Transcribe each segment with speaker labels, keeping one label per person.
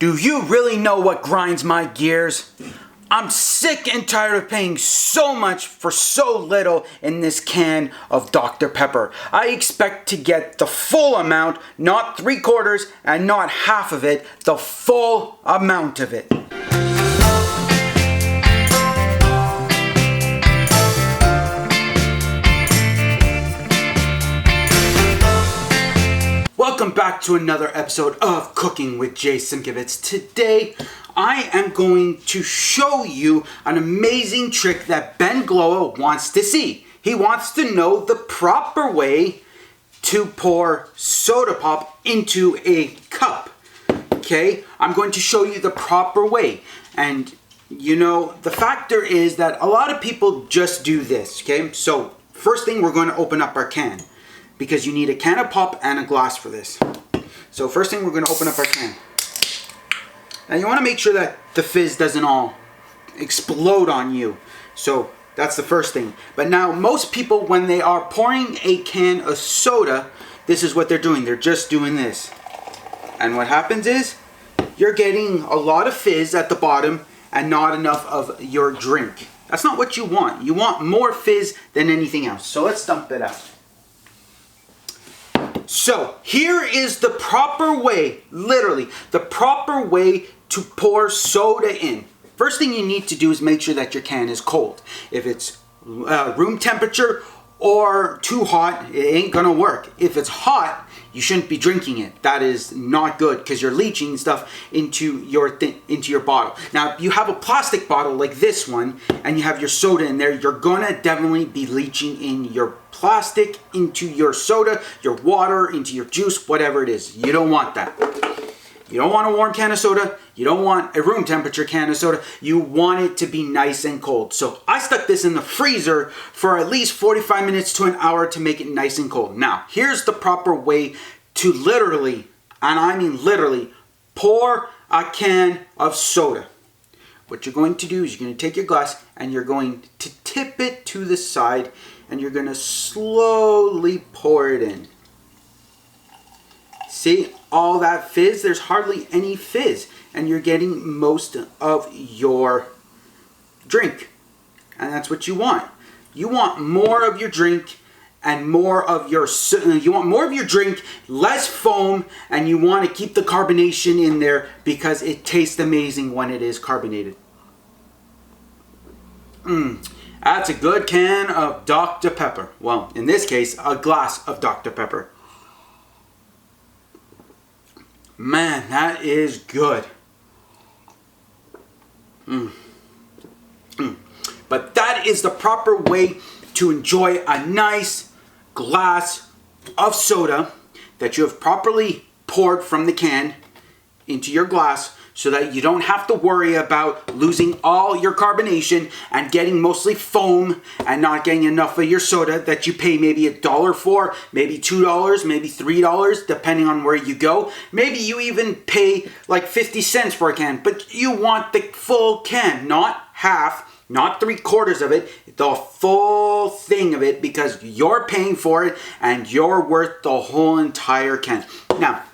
Speaker 1: Do you really know what grinds my gears? I'm sick and tired of paying so much for so little in this can of Dr. Pepper. I expect to get the full amount, not 3/4 and not half of it, the full amount of it. Welcome back to another episode of Cooking with Jay Simkowitz. Today, I am going to show you an amazing trick that Ben Glowa wants to see. He wants to know the proper way to pour soda pop into a cup. Okay, I'm going to show you the proper way. And you know, the factor is that a lot of people just do this. Okay, so first thing, we're going to open up our can, because you need a can of pop and a glass for this. So first thing, we're going to open up our can. Now you want to make sure that the fizz doesn't all explode on you. So that's the first thing. But now most people, when they are pouring a can of soda, this is what they're doing. They're just doing this. And what happens is, you're getting a lot of fizz at the bottom and not enough of your drink. That's not what you want. You want more fizz than anything else. So let's dump it out. So here is the proper way, literally, the proper way to pour soda in. First thing you need to do is make sure that your can is cold. If it's room temperature or too hot, it ain't gonna work. If it's hot, you shouldn't be drinking it. That is not good, because you're leaching stuff into your bottle. Now, if you have a plastic bottle like this one and you have your soda in there, you're gonna definitely be leaching in your plastic into your soda, your water, into your juice, whatever it is. You don't want that. You don't want a warm can of soda. You don't want a room temperature can of soda. You want it to be nice and cold. So I stuck this in the freezer for at least 45 minutes to an hour to make it nice and cold. Now, here's the proper way to literally, and I mean literally, pour a can of soda. What you're going to do is you're going to take your glass and you're going to tip it to the side and you're going to slowly pour it in. See all that fizz? There's hardly any fizz, and you're getting most of your drink. And that's what you want. You want more of your drink and more of your drink, less foam, and you want to keep the carbonation in there because it tastes amazing when it is carbonated. That's a good can of Dr. Pepper. Well, in this case, a glass of Dr. Pepper. Man, that is good. But that is the proper way to enjoy a nice glass of soda that you have properly poured from the can into your glass, so that you don't have to worry about losing all your carbonation and getting mostly foam and not getting enough of your soda that you pay maybe $1 for, maybe $2, maybe $3, depending on where you go. Maybe you even pay like 50 cents for a can, but you want the full can, not half, not 3/4 of it, the full thing of it, because you're paying for it and you're worth the whole entire can. Now,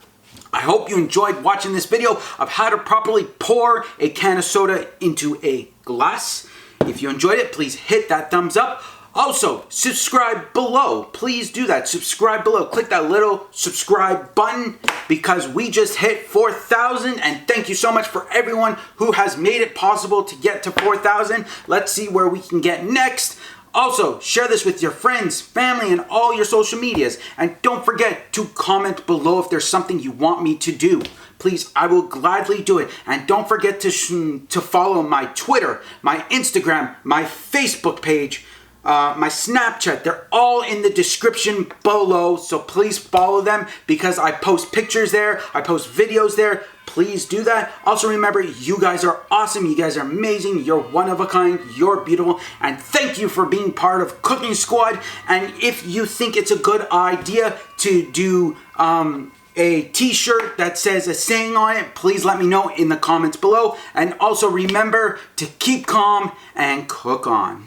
Speaker 1: I hope you enjoyed watching this video of how to properly pour a can of soda into a glass. If you enjoyed it, please hit that thumbs up. Also, subscribe below. Please do that. Subscribe below. Click that little subscribe button, because we just hit 4,000. And thank you so much for everyone who has made it possible to get to 4,000. Let's see where we can get next. Also, share this with your friends, family, and all your social medias. And don't forget to comment below if there's something you want me to do. Please, I will gladly do it. And don't forget to follow my Twitter, my Instagram, my Facebook page, my Snapchat. They're all in the description below. So please follow them, because I post pictures there. I post videos there. Please do that. Also remember, you guys are awesome. You guys are amazing. You're one of a kind. You're beautiful. And thank you for being part of Cooking Squad. And if you think it's a good idea to do a t-shirt that says a saying on it, please let me know in the comments below. And also remember to keep calm and cook on.